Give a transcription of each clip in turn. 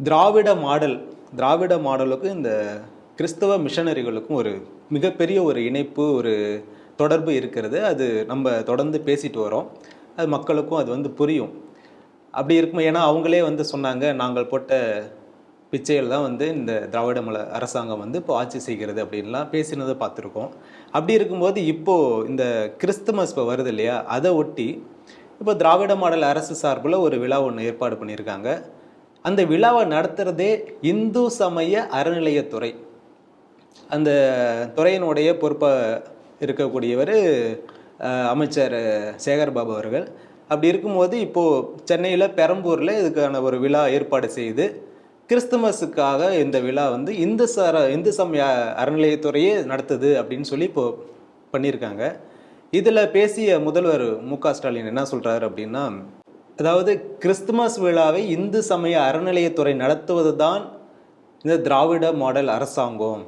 திராவிட model திராவிட மாடலுக்கும் இந்த கிறிஸ்தவ மிஷனரிகளுக்கும் ஒரு மிகப்பெரிய ஒரு இணைப்பு, ஒரு தொடர்பு இருக்கிறது. அது நம்ம தொடர்ந்து பேசிட்டு வரோம். அது மக்களுக்கும் அது புரியும். அப்படி இருக்கும். ஏன்னா அவங்களே சொன்னாங்க, நாங்கள் போட்ட பிச்சைகள் தான் இந்த திராவிட அரசாங்கம் இப்போ ஆட்சி செய்கிறது அப்படின்லாம் பேசினதை பார்த்துருக்கோம். அப்படி இருக்கும்போது இப்போது இந்த கிறிஸ்துமஸ் இப்போ வருது இல்லையா, அதை ஒட்டி இப்போ திராவிட மாடல் அரசு சார்பில் ஒரு விழா ஒன்று ஏற்பாடு பண்ணியிருக்காங்க. அந்த விழாவை நடத்துகிறதே இந்து சமய அறநிலையத்துறை. அந்த துறையினுடைய பொறுப்பாக இருக்கக்கூடியவர் அமைச்சர் சேகர்பாபு அவர்கள். அப்படி இருக்கும்போது இப்போது சென்னையில் பெரம்பூரில் இதுக்கான ஒரு விழா ஏற்பாடு செய்து கிறிஸ்துமஸுக்காக இந்த விழா இந்து சமய அறநிலையத்துறையே நடத்துது அப்படின்னு சொல்லி இப்போது பண்ணியிருக்காங்க. இதில் பேசிய முதல்வர் மு.க. ஸ்டாலின் என்ன சொல்கிறாரு அப்படின்னா, அதாவது கிறிஸ்துமஸ் விழாவை இந்து சமய அறநிலையத்துறை நடத்துவது தான் இந்த திராவிட மாடல் அரசாங்கம்.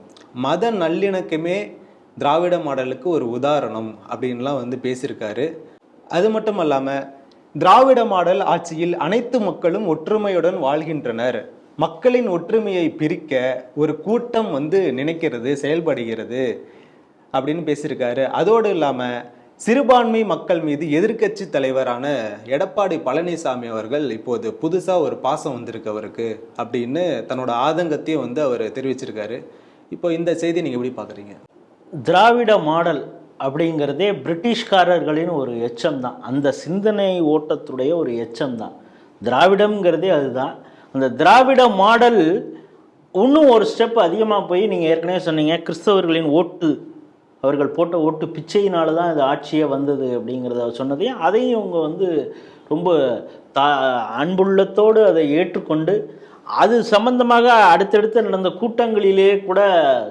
மத நல்லிணக்கமே திராவிட மாடலுக்கு ஒரு உதாரணம் அப்படின்லாம் பேசியிருக்காரு. அது மட்டும் இல்லாமல் திராவிட மாடல் ஆட்சியில் அனைத்து மக்களும் ஒற்றுமையுடன் வாழ்கின்றனர். மக்களின் ஒற்றுமையை பிரிக்க ஒரு கூட்டம் நினைக்கிறது, செயல்படுகிறது அப்படின்னு பேசியிருக்காரு. அதோடு இல்லாமல் சிறுபான்மை மக்கள் மீது எதிர்க்கட்சி தலைவரான எடப்பாடி பழனிசாமி அவர்கள் இப்போது புதுசாக ஒரு பாசம் வந்திருக்கு அவருக்கு அப்படின்னு தன்னோட ஆதங்கத்தையும் அவர் தெரிவிச்சிருக்காரு. இப்போ இந்த செய்தி நீங்கள் எப்படி பார்க்குறீங்க? திராவிட மாடல் அப்படிங்கிறதே பிரிட்டிஷ்காரர்களின் ஒரு எச்சம் தான். அந்த சிந்தனை ஓட்டத்துடைய ஒரு எச்சம் தான் திராவிடம்ங்கிறதே. அதுதான் அந்த திராவிட மாடல். இன்னும் ஒரு ஸ்டெப் அதிகமாக போய் நீங்கள் ஏற்கனவே சொன்னீங்க, கிறிஸ்தவர்களின் ஓட்டு, அவர்கள் போட்ட ஓட்டு பிச்சையினால தான் இது ஆட்சியே வந்தது அப்படிங்கிறத சொன்னதையும் அதையும் அவங்க ரொம்ப அன்புள்ளத்தோடு அதை ஏற்றுக்கொண்டு அது சம்பந்தமாக அடுத்தடுத்து நடந்த கூட்டங்களிலே கூட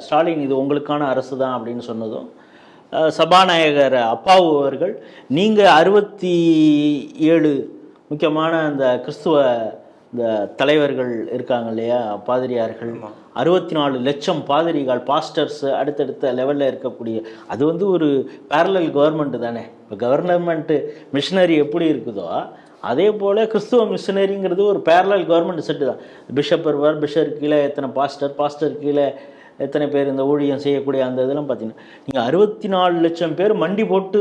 ஸ்டாலின் இது உங்களுக்கான அரசு தான் அப்படின்னு சொன்னதும், சபாநாயகர் அப்பாவு அவர்கள் நீங்கள் 67 முக்கியமான அந்த கிறிஸ்துவ இந்த தலைவர்கள் இருக்காங்க இல்லையா, பாதிரியார்கள், 64 லட்சம் பாதிரிகள், பாஸ்டர்ஸ், அடுத்தடுத்த லெவலில் இருக்கக்கூடிய அது ஒரு பேரலல் கவர்மெண்ட் தானே. இப்போ கவர்மெண்ட்டு மிஷினரி எப்படி இருக்குதோ அதே போல் கிறிஸ்துவ மிஷினரிங்கிறது ஒரு பேரலல் கவர்மெண்ட் செட்டு தான். பிஷப் இருவார், பிஷப் கீழே எத்தனை பாஸ்டர், பாஸ்டர் கீழே எத்தனை பேர் இந்த ஊழியம் செய்யக்கூடிய அந்த இதெல்லாம் பார்த்தீங்கன்னா, நீங்கள் 64 லட்சம் பேர் மண்டி போட்டு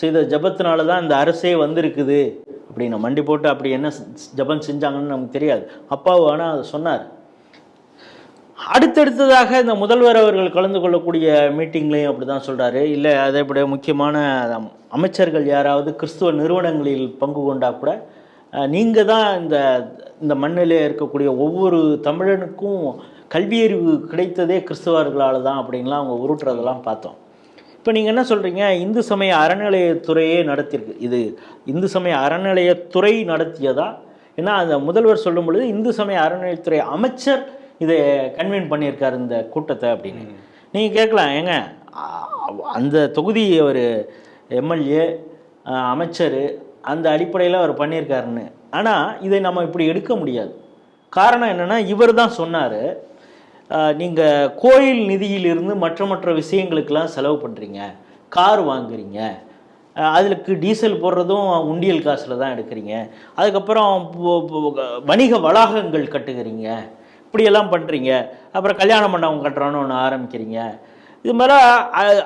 செய்த ஜபத்தினால தான் இந்த அரசே வந்திருக்குது அப்படின்னு மண்டி போட்டு அப்படி என்ன ஜபம் செஞ்சாங்கன்னு நமக்கு தெரியாது. அப்பாவு ஆனால் அதை சொன்னார். அடுத்தடுத்ததாக இந்த முதல்வர் அவர்கள் கலந்து கொள்ளக்கூடிய மீட்டிங்லேயும் அப்படி தான் சொல்கிறாரு. இல்லை அதேபடி முக்கியமான அமைச்சர்கள் யாராவது கிறிஸ்துவ நிறுவனங்களில் பங்கு கொண்டால் கூட நீங்கள் தான் இந்த மண்ணிலே இருக்கக்கூடிய ஒவ்வொரு தமிழனுக்கும் கல்வியறிவு கிடைத்ததே கிறிஸ்தவர்களால் தான் அப்படின்லாம் அவங்க உருட்டுறதெல்லாம் பார்த்தோம். இப்போ நீங்கள் என்ன சொல்கிறீங்க, இந்து சமய அறநிலையத்துறையே நடத்தியிருக்கு. இது இந்து சமய அறநிலையத்துறை நடத்தியதா? ஏன்னா அந்த முதல்வர் சொல்லும் பொழுது இந்து சமய அறநிலையத்துறை அமைச்சர் இதை கன்வீன் பண்ணியிருக்காரு இந்த கூட்டத்தை அப்படின்னு. நீங்கள் கேட்கலாம், ஏங்க அந்த தொகுதி ஒரு எம்எல்ஏ அமைச்சர் அந்த அடிப்படையில் அவர் பண்ணியிருக்காருன்னு. ஆனால் இதை நம்ம இப்படி எடுக்க முடியாது. காரணம் என்னென்னா, இவர் தான் சொன்னார், நீங்கள் கோயில் நிதியிலிருந்து மற்ற விஷயங்களுக்கெல்லாம் செலவு பண்ணுறீங்க, கார் வாங்குறீங்க, அதுக்கு டீசல் போடுறதும் உண்டியல் காசில் தான் எடுக்கிறீங்க, அதுக்கப்புறம் வணிக வளாகங்கள் கட்டுகிறீங்க, இப்படியெல்லாம் பண்ணுறீங்க, அப்புறம் கல்யாண மண்டபம் கட்டுறான்னு ஒன்று ஆரம்பிக்கிறீங்க. இது மாதிரி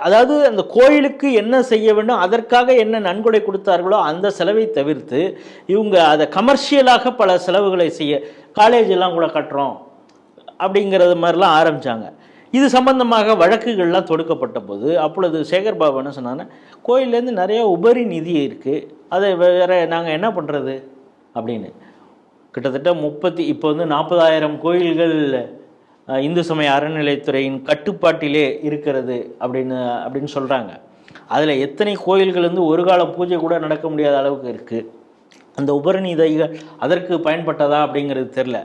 அதாவது அந்த கோயிலுக்கு என்ன செய்ய வேண்டும், அதற்காக என்ன நன்கொடை கொடுத்தார்களோ அந்த செலவை தவிர்த்து இவங்க அதை கமர்ஷியலாக பல செலவுகளை செய்ய, காலேஜ் எல்லாம் கூட கட்டுறோம் அப்படிங்கிறது மாதிரிலாம் ஆரம்பித்தாங்க. இது சம்பந்தமாக வழக்குகள்லாம் தொடுக்கப்பட்ட போது அப்பொழுது சேகர்பாபு என்ன சொன்னாங்கன்னா, கோயிலேருந்து நிறையா உபரி நிதி இருக்குது, அதை வேறு நாங்கள் என்ன பண்ணுறது அப்படின்னு. கிட்டத்தட்ட இப்போ 40,000 கோயில்கள் இந்து சமய அறநிலையத்துறையின் கட்டுப்பாட்டிலே இருக்கிறது அப்படின்னு சொல்கிறாங்க. அதில் எத்தனை கோயில்கள் ஒரு கால பூஜை கூட நடக்க முடியாத அளவுக்கு இருக்குது. அந்த உபரி நிதிகள் அதற்கு பயன்பட்டதா அப்படிங்கிறது தெரில.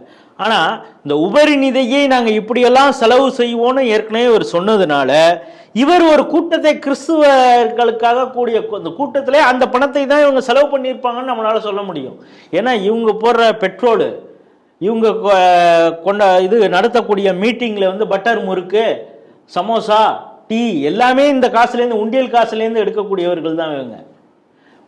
ஆனால் இந்த உபரி நிதியை நாங்கள் இப்படியெல்லாம் செலவு செய்வோன்னு ஏற்கனவே இவர் சொன்னதுனால இவர் ஒரு கூட்டத்தை கிறிஸ்துவர்களுக்காக கூடிய இந்த கூட்டத்திலே அந்த பணத்தை தான் இவங்க செலவு பண்ணியிருப்பாங்கன்னு நம்மளால் சொல்ல முடியும். ஏன்னா இவங்க போடுற பெட்ரோலு, இவங்க இது நடத்தக்கூடிய மீட்டிங்கில் பட்டர் முறுக்கு, சமோசா, டீ எல்லாமே இந்த காசுலேருந்து, உண்டியல் காசுலேருந்து எடுக்கக்கூடியவர்கள் தான் இவங்க.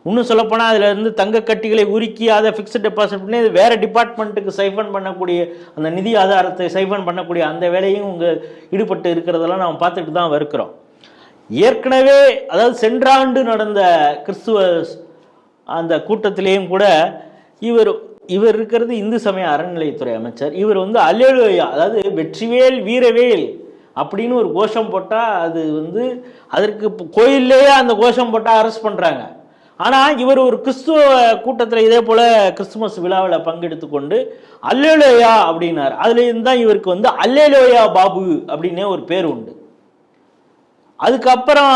இன்னும் சொல்லப்போனால் அதில் இருந்து தங்க கட்டிகளை உருக்கி அதை ஃபிக்ஸ்ட் டெபாசிட் பண்ணி அது வேறு டிபார்ட்மெண்ட்டுக்கு சைஃபன் பண்ணக்கூடிய அந்த நிதி ஆதாரத்தை சைஃபன் பண்ணக்கூடிய அந்த வேலையும் ஈடுபட்டு இருக்கிறதெல்லாம் நாம் பார்த்துட்டு தான் இருக்கிறோம். ஏற்கனவே அதாவது சென்ற ஆண்டு நடந்த கிறிஸ்துவ அந்த கூட்டத்திலேயும் கூட இவர் இருக்கிறது இந்து சமய அறநிலையத்துறை அமைச்சர். இவர் அல்லேலூயா, அதாவது வெற்றிவேல் வீரவேல் அப்படின்னு ஒரு கோஷம் போட்டால் அது அதற்கு கோயில்லையே அந்த கோஷம் போட்டால் அரெஸ்ட் பண்ணுறாங்க. ஆனால் இவர் ஒரு கிறிஸ்துவ கூட்டத்தில் இதே போல் கிறிஸ்துமஸ் விழாவில் பங்கெடுத்து கொண்டு அல்லேலூயா அப்படின்னார். அதுலேருந்து தான் இவருக்கு அல்லேலூயா பாபு அப்படின்னே ஒரு பேர் உண்டு. அதுக்கப்புறம்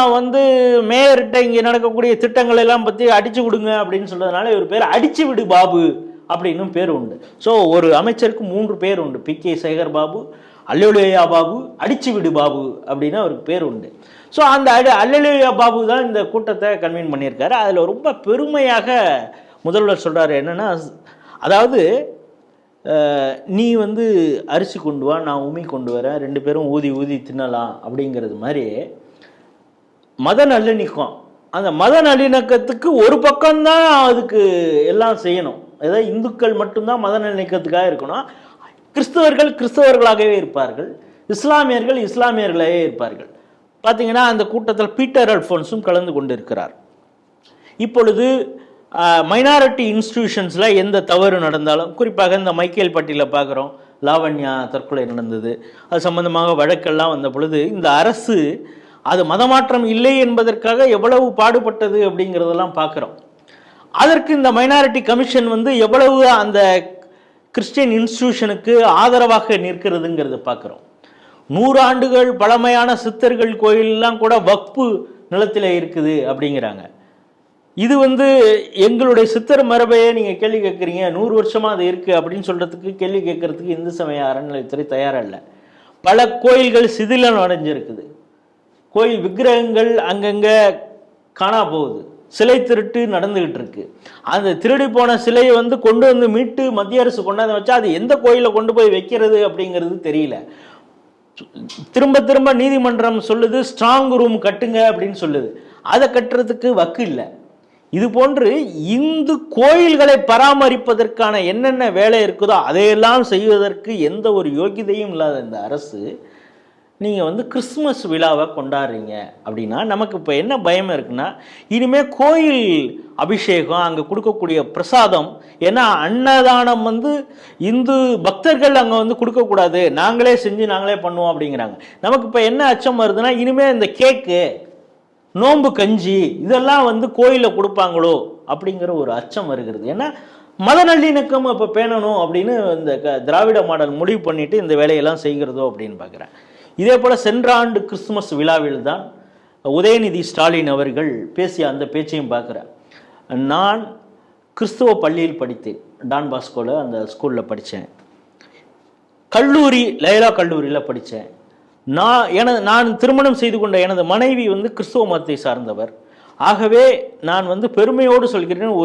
மேயர்கிட்ட இங்கே நடக்கக்கூடிய திட்டங்கள் எல்லாம் பற்றி அடிச்சு விடுங்க அப்படின்னு சொல்றதுனால இவர் பேர் அடிச்சு விடு பாபு அப்படின்னு பேர் உண்டு. ஸோ ஒரு அமைச்சருக்கு 3 பேர் உண்டு. பி.கே. சேகர் பாபு, அல்லேலூயா பாபு, அடிச்சு விடு பாபு அப்படின்னு அவருக்கு பேர் உண்டு. ஸோ அந்த அல்லேலூயா பாபு தான் இந்த கூட்டத்தை கன்வீன் பண்ணியிருக்காரு. அதில் ரொம்ப பெருமையாக முதல்வர் சொல்கிறாரு என்னென்னா, அதாவது நீ அரிசி கொண்டு வா, நான் உமி கொண்டு வரேன், 2 பேரும் ஊதி ஊதி தின்னலாம் அப்படிங்கிறது மாதிரி மத நல்லிணக்கம். அந்த மத நல்லிணக்கத்துக்கு ஒரு பக்கம்தான் அதுக்கு எல்லாம் செய்யணும். ஏதாவது இந்துக்கள் மட்டும்தான் மத நல்லிணக்கத்துக்காக இருக்கணும். கிறிஸ்தவர்கள் கிறிஸ்தவர்களாகவே இருப்பார்கள், இஸ்லாமியர்கள் இஸ்லாமியர்களாகவே இருப்பார்கள். பார்த்தீங்கன்னா அந்த கூட்டத்தில் பீட்டர் அல்ஃபோன்ஸும் கலந்து கொண்டு இருக்கிறார். இப்பொழுது மைனாரிட்டி இன்ஸ்டிடியூஷன்ஸில் எந்த தவறு நடந்தாலும், குறிப்பாக இந்த மைக்கேல் பட்டியில் பார்க்குறோம், லாவண்யா தற்கொலை நடந்தது, அது சம்பந்தமாக வழக்கெல்லாம் வந்த பொழுது இந்த அரசு அது மதமாற்றம் இல்லை என்பதற்காக எவ்வளவு பாடுபட்டது அப்படிங்கிறதெல்லாம் பார்க்குறோம். அதற்கு இந்த மைனாரிட்டி கமிஷன் எவ்வளவு அந்த கிறிஸ்டியன் இன்ஸ்டிடியூஷனுக்கு ஆதரவாக நிற்கிறதுங்கிறத பார்க்குறோம். 100 ஆண்டுகள் பழமையான சித்தர்கள் கோயிலெலாம் கூட வக்பு நிலத்தில் இருக்குது அப்படிங்கிறாங்க. இது எங்களுடைய சித்தர் மரபையே நீங்கள் கேள்வி கேட்குறீங்க, 100 வருஷமாக அது இருக்குது அப்படின்னு சொல்கிறதுக்கு, கேள்வி கேட்குறதுக்கு இந்து சமய அறநிலையத்துறை தயாராக இல்லை. பல கோயில்கள் சிதிலம் அடைஞ்சிருக்குது, கோயில் விக்கிரகங்கள் அங்கங்கே காணா போகுது, சிலை திருட்டு நடந்துகிட்டு இருக்கு. அந்த திருடி போன சிலையை கொண்டு மீட்டு மத்திய அரசு கொண்டாந்து வச்சா அது எந்த கோயிலில் கொண்டு போய் வைக்கிறது அப்படிங்கிறது தெரியல. திரும்ப திரும்ப நீதிமன்றம் சொல்லுது ஸ்ட்ராங் ரூம் கட்டுங்க அப்படின்னு சொல்லுது, அதை கட்டுறதுக்கு வக்கு இல்லை. இது போன்று இந்து கோயில்களை பராமரிப்பதற்கான என்னென்ன வேலை இருக்குதோ அதையெல்லாம் செய்வதற்கு எந்த ஒரு யோகிதையும் இல்லாத இந்த அரசு நீங்கள் கிறிஸ்துமஸ் விழாவை கொண்டாடுறீங்க அப்படின்னா நமக்கு இப்போ என்ன பயம் இருக்குன்னா, இனிமேல் கோயில் அபிஷேகம், அங்கே கொடுக்கக்கூடிய பிரசாதம், ஏன்னா அன்னதானம் இந்து பக்தர்கள் அங்கே கொடுக்கக்கூடாது, நாங்களே செஞ்சு நாங்களே பண்ணுவோம் அப்படிங்கிறாங்க. நமக்கு இப்போ என்ன அச்சம் வருதுன்னா, இனிமேல் இந்த கேக்கு, நோன்பு கஞ்சி இதெல்லாம் கோயிலில் கொடுப்பாங்களோ அப்படிங்கிற ஒரு அச்சம் வருகிறது. ஏன்னா மத நல்லிணக்கம் இப்போ பேணணும் அப்படின்னு இந்த திராவிட மாடல் முடிவு பண்ணிட்டு இந்த வேலையெல்லாம் செய்கிறதோ அப்படின்னு பார்க்குறேன். இதே போல் சென்ற ஆண்டு கிறிஸ்துமஸ் விழாவில் தான் உதயநிதி ஸ்டாலின் அவர்கள் பேசிய அந்த பேச்சையும் பார்க்குறேன். நான் கிறிஸ்துவ பள்ளியில் படித்தேன், டான் பாஸ்கோவில் அந்த ஸ்கூலில் படித்தேன், கல்லூரி லைலா கல்லூரியில் படித்தேன். நான் திருமணம் செய்து கொண்ட எனது மனைவி கிறிஸ்துவ மதத்தை சார்ந்தவர். ஆகவே நான் பெருமையோடு சொல்கிறேன்,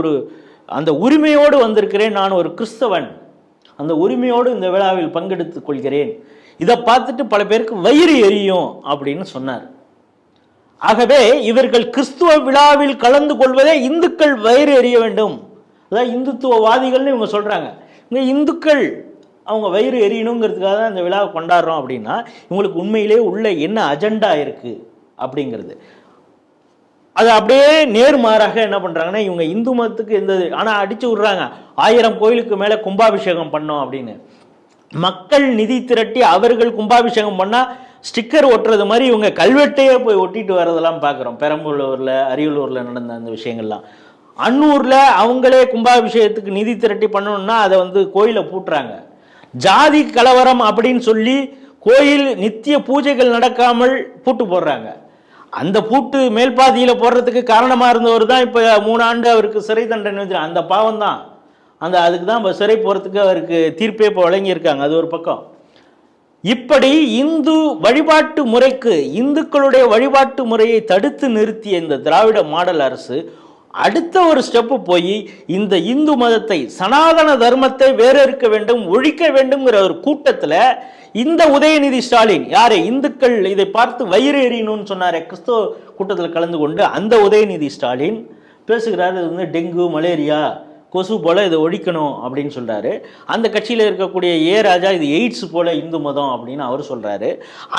அந்த உரிமையோடு வந்திருக்கிறேன், நான் ஒரு கிறிஸ்தவன், அந்த உரிமையோடு இந்த விழாவில் பங்கெடுத்துக் கொள்கிறேன், இதை பார்த்துட்டு பல பேருக்கு வயிறு எரியும் அப்படின்னு சொன்னார். ஆகவே இவர்கள் கிறிஸ்துவ விழாவில் கலந்து கொள்வதே இந்துக்கள் வயிறு எரிய வேண்டும், அதாவது இந்துத்துவவாதிகள்னு இவங்க சொல்றாங்க. இங்க இந்துக்கள் அவங்க வயிறு எரியணுங்கிறதுக்காக தான் இந்த விழாவை கொண்டாடுறோம் அப்படின்னா இவங்களுக்கு உண்மையிலே உள்ள என்ன அஜெண்டா இருக்கு அப்படிங்கிறது. அது அப்படியே நேர்மாறாக என்ன பண்றாங்கன்னா, இவங்க இந்து மதத்துக்கு எந்த ஆனா அடிச்சு விடுறாங்க, 1000 கோயிலுக்கு மேல கும்பாபிஷேகம் பண்ணோம் அப்படின்னு. மக்கள் நிதி திரட்டி அவர்கள் கும்பாபிஷேகம் பண்ணால் ஸ்டிக்கர் ஒட்டுறது மாதிரி இவங்க கல்வெட்டையே போய் ஒட்டிட்டு வரதெல்லாம் பார்க்குறோம். பெரம்பலூரில், அரியலூரில் நடந்த அந்த விஷயங்கள்லாம். அன்னூரில் அவங்களே கும்பாபிஷேகத்துக்கு நிதி திரட்டி பண்ணணும்னா அதை கோயிலை பூட்டுறாங்க. ஜாதி கலவரம் அப்படின்னு சொல்லி கோயில் நித்திய பூஜைகள் நடக்காமல் பூட்டு போடுறாங்க. அந்த பூட்டு மேல்பாதியில் போடுறதுக்கு காரணமாக இருந்தவர் தான் இப்போ 3 ஆண்டு அவருக்கு சிறை தண்டனை வச்சு, அந்த பாவம் தான் அதுக்கு தான் சிறை போகிறதுக்கு அவருக்கு தீர்ப்பே இப்போ வழங்கியிருக்காங்க. அது ஒரு பக்கம். இப்படி இந்து வழிபாட்டு முறைக்கு, இந்துக்களுடைய வழிபாட்டு முறையை தடுத்து நிறுத்திய இந்த திராவிட மாடல் அரசு அடுத்த ஒரு ஸ்டெப்பு போய் இந்த இந்து மதத்தை, சனாதன தர்மத்தை வேறறுக்க வேண்டும், ஒழிக்க வேண்டும்ங்கிற ஒரு கூட்டத்தில் இந்த உதயநிதி ஸ்டாலின், யாரு இந்துக்கள் இதை பார்த்து வயிறு எறியணும்னு சொன்னாரே, கிறிஸ்தவ கூட்டத்தில் கலந்து கொண்டு அந்த உதயநிதி ஸ்டாலின் பேசுகிறாரு. இது வந்து டெங்கு, மலேரியா, கொசு போல் இதை ஒழிக்கணும் அப்படின்னு சொல்கிறாரு. அந்த கட்சியில் இருக்கக்கூடிய ராஜா இது எய்ட்ஸ் போல் இந்து மதம் அப்படின்னு அவர் சொல்கிறாரு.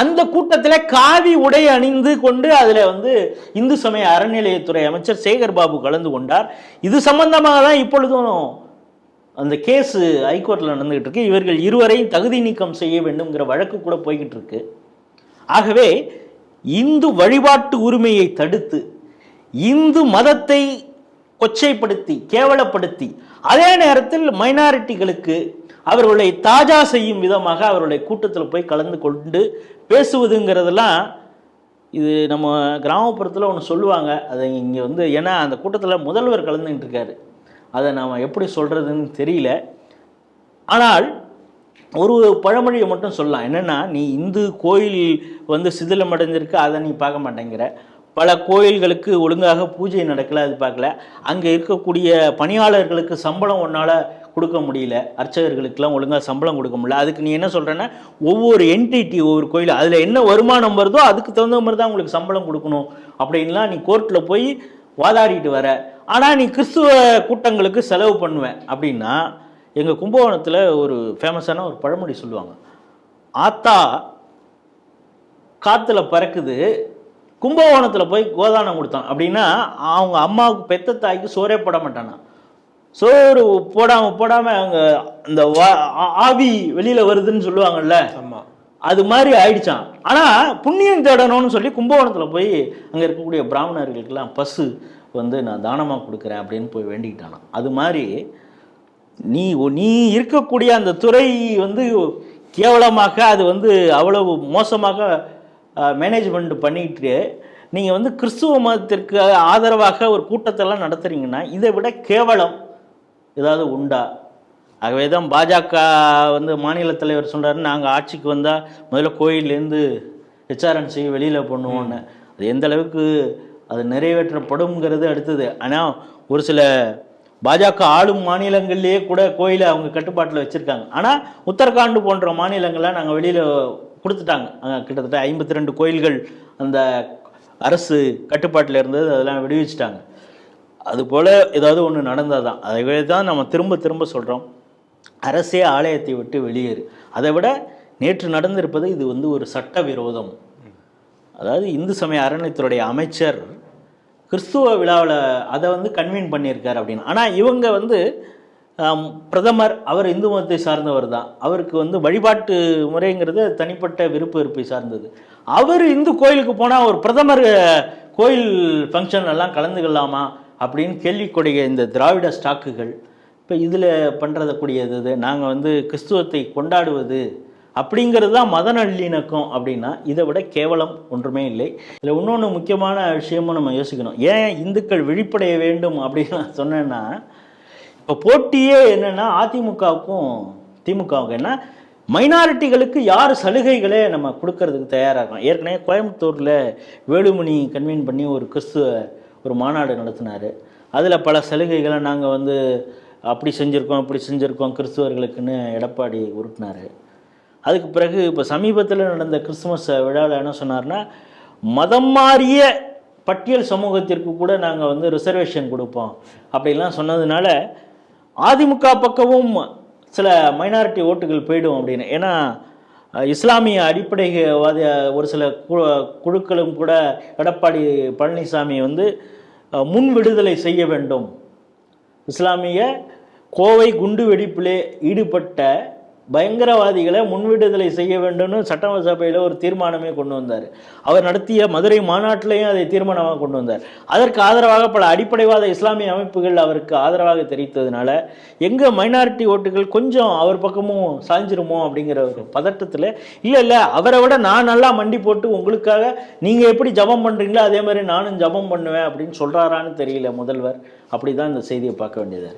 அந்த கூட்டத்தில் காவி உடை அணிந்து கொண்டு அதில் வந்து இந்து சமய அறநிலையத்துறை அமைச்சர் சேகர் பாபு கலந்து கொண்டார். இது சம்பந்தமாக தான் இப்பொழுதும் அந்த கேஸு ஹைகோர்ட்டில் நடந்துகிட்டு இருக்கு. இவர்கள் இருவரையும் தகுதி நீக்கம் செய்ய வேண்டும்ங்கிற வழக்கு கூட போய்கிட்டு இருக்கு. ஆகவே இந்து வழிபாட்டு உரிமையை தடுத்து இந்து மதத்தை கொச்சைப்படுத்தி கேவலப்படுத்தி அதே நேரத்தில் மைனாரிட்டிகளுக்கு அவர்களை தாஜா செய்யும் விதமாக அவர்களுடைய கூட்டத்தில் போய் கலந்து கொண்டு பேசுவதுங்கிறதெல்லாம் இது நம்ம கிராமப்புறத்தில் ஒன்று சொல்லுவாங்க. அதை இங்கே வந்து ஏன்னா அந்த கூட்டத்தில் முதல்வர் கலந்துக்கிட்டு இருக்காரு. அதை நாம் எப்படி சொல்கிறதுன்னு தெரியல. ஆனால் ஒரு பழமொழியை மட்டும் சொல்லலாம். என்னென்னா, நீ இந்து கோயில் வந்து சிதிலம் அடைஞ்சிருக்கு, அதை நீ பார்க்க மாட்டேங்கிற. பல கோயில்களுக்கு ஒழுங்காக பூஜை நடக்கலை, அது பார்க்கல. அங்கே இருக்கக்கூடிய பணியாளர்களுக்கு சம்பளம் ஒன்றால் கொடுக்க முடியல, அர்ச்சகர்களுக்கெல்லாம் ஒழுங்காக சம்பளம் கொடுக்க முடியல. அதுக்கு நீ என்ன சொல்கிறேன்னா, ஒவ்வொரு என்டிட்டி ஒவ்வொரு கோயில் அதில் என்ன வருமானம் வருதோ அதுக்கு தகுந்த மாதிரி தான் உங்களுக்கு சம்பளம் கொடுக்கணும் அப்படின்லாம் நீ கோர்ட்டில் போய் வாதாடிட்டு வர. ஆனால் நீ கிறிஸ்துவ கூட்டங்களுக்கு செலவு பண்ணுவேன் அப்படின்னா, எங்கள் கும்பகோணத்தில் ஒரு ஃபேமஸான ஒரு பழமொழி சொல்லுவாங்க. ஆத்தா காற்றுல பறக்குது, கும்பகோணத்தில் போய் கோதானம் கொடுத்தான் அப்படின்னா அவங்க அம்மாவுக்கு பெத்த தாய்க்கு சோறே போட மாட்டானா. சோறு போடாமல் அங்கே இந்த ஆவி வெளியில் வருதுன்னு சொல்லுவாங்கல்ல, அது மாதிரி ஆயிடுச்சான். ஆனால் புண்ணியம் தேடணும்னு சொல்லி கும்பகோணத்தில் போய் அங்கே இருக்கக்கூடிய பிராமணர்களுக்கெல்லாம் பசு வந்து நான் தானமாக கொடுக்குறேன் அப்படின்னு போய் வேண்டிக்கிட்டானா. அது மாதிரி நீ இருக்கக்கூடிய அந்த துறை வந்து கேவலமாக அது வந்து அவ்வளவு மோசமாக மேனேஜ்மெண்ட் பண்ணிக்கிட்டு நீங்கள் வந்து கிறிஸ்துவ மதத்திற்கு ஆதரவாக ஒரு கூட்டத்தெல்லாம் நடத்துகிறீங்கன்னா இதை விட கேவலம் ஏதாவது உண்டா? ஆகவே தான் பாஜக வந்து மாநில தலைவர் சொல்கிறாரு, நாங்கள் ஆட்சிக்கு வந்தால் முதல்ல கோயிலேருந்து ஹெச்ஆர்என்சி வெளியில் பண்ணுவோன்னு. அது எந்த அளவுக்கு அது நிறைவேற்றப்படும்ங்கிறது அடுத்தது. ஆனால் ஒரு சில பாஜக ஆளும் மாநிலங்கள்லேயே கூட கோயிலை அவங்க கட்டுப்பாட்டில் வச்சுருக்காங்க. ஆனால் உத்தரகாண்ட் போன்ற மாநிலங்கள்லாம் நாங்கள் வெளியில் கொடுத்துட்டாங்க. கிட்டத்தட்ட 52 கோயில்கள் அந்த அரசு கட்டுப்பாட்டில் இருந்தது, அதெல்லாம் விடுவிச்சிட்டாங்க. அதுபோல் ஏதாவது ஒன்று நடந்தால் தான். அதை தான் நம்ம திரும்ப திரும்ப சொல்கிறோம், அரசே ஆலயத்தை விட்டு வெளியேறு. அதை விட நேற்று நடந்திருப்பது இது வந்து ஒரு சட்டவிரோதம். அதாவது இந்து சமய அறநிலையத்துறைய அமைச்சர் கிறிஸ்துவ விழாவில் அதை வந்து கன்வீன் பண்ணியிருக்கார் அப்படின்னு. ஆனால் இவங்க வந்து பிரதமர், அவர் இந்து மதத்தை சார்ந்தவர் தான், அவருக்கு வந்து வழிபாட்டு முறைங்கிறது தனிப்பட்ட விருப்ப வெறுப்பை சார்ந்தது. அவர் இந்து கோயிலுக்கு போனால் ஒரு பிரதமர் கோயில் ஃபங்க்ஷன் எல்லாம் கலந்துக்கலாமா அப்படின்னு கேள்விக்கூடிய இந்த திராவிட ஸ்டாக்குகள் இப்போ இதில் பண்ணுறதக்கூடியது. நாங்கள் வந்து கிறிஸ்துவத்தை கொண்டாடுவது அப்படிங்கிறது தான் மத நல்லிணக்கம் அப்படின்னா இதை விட கேவலம் ஒன்றுமே இல்லை. இதில் இன்னொன்று முக்கியமான விஷயமும் நம்ம யோசிக்கணும். ஏன் இந்துக்கள் விழிப்படைய வேண்டும் அப்படின்னு நான் சொன்னேன்னா, இப்போ போட்டியே என்னென்னா அதிமுகவுக்கும் திமுகவுக்கும் என்ன, மைனாரிட்டிகளுக்கு யார் சலுகைகளே நம்ம கொடுக்கறதுக்கு தயாராக இருக்கோம். ஏற்கனவே கோயம்புத்தூரில் வேலுமணி கன்வீன் பண்ணி ஒரு கிறிஸ்துவ ஒரு மாநாடு நடத்தினார். அதில் பல சலுகைகளை நாங்கள் வந்து அப்படி செஞ்சுருக்கோம் இப்படி செஞ்சுருக்கோம் கிறிஸ்துவர்களுக்குன்னு எடப்பாடி உருட்டினார். அதுக்கு பிறகு இப்போ சமீபத்தில் நடந்த கிறிஸ்துமஸ் விழாவில் என்ன சொன்னார்னா, மதம் மாறிய பட்டியல் சமூகத்திற்கு கூட நாங்கள் வந்து ரிசர்வேஷன் கொடுப்போம் அப்படின்லாம் சொன்னதுனால அதிமுக பக்கமும் சில மைனாரிட்டி ஓட்டுகள் போயிடும் அப்படின்னு. ஏன்னா இஸ்லாமிய அடிப்படைவாத ஒரு சில குழுக்களும் கூட எடப்பாடி பழனிசாமி வந்து முன் விடுதலை செய்ய வேண்டும், இஸ்லாமிய கோவை குண்டு வெடிப்பிலே ஈடுபட்ட பயங்கரவாதிகளை முன்விடுதலை செய்ய வேண்டும்னு சட்டசபையில் ஒரு தீர்மானமே கொண்டு வந்தார். அவர் நடத்திய மதுரை மாநாட்டிலையும் அதை தீர்மானமாக கொண்டு வந்தார். அதற்கு ஆதரவாக பல அடிப்படைவாத இஸ்லாமிய அமைப்புகள் அவருக்கு ஆதரவாக தெரிவித்ததுனால எங்கள் மைனாரிட்டி ஓட்டுகள் கொஞ்சம் அவர் பக்கமும் சாய்ஞ்சிருமோ அப்படிங்கிற ஒரு பதட்டத்தில், இல்லை அவரை விட நான் நல்லா மண்டி போட்டு உங்களுக்காக நீங்கள் எப்படி ஜபம் பண்ணுறீங்களோ அதே மாதிரி நானும் ஜபம் பண்ணுவேன் அப்படின்னு சொல்கிறாரான்னு தெரியல முதல்வர். அப்படி தான் இந்த செய்தியை பார்க்க வேண்டியது.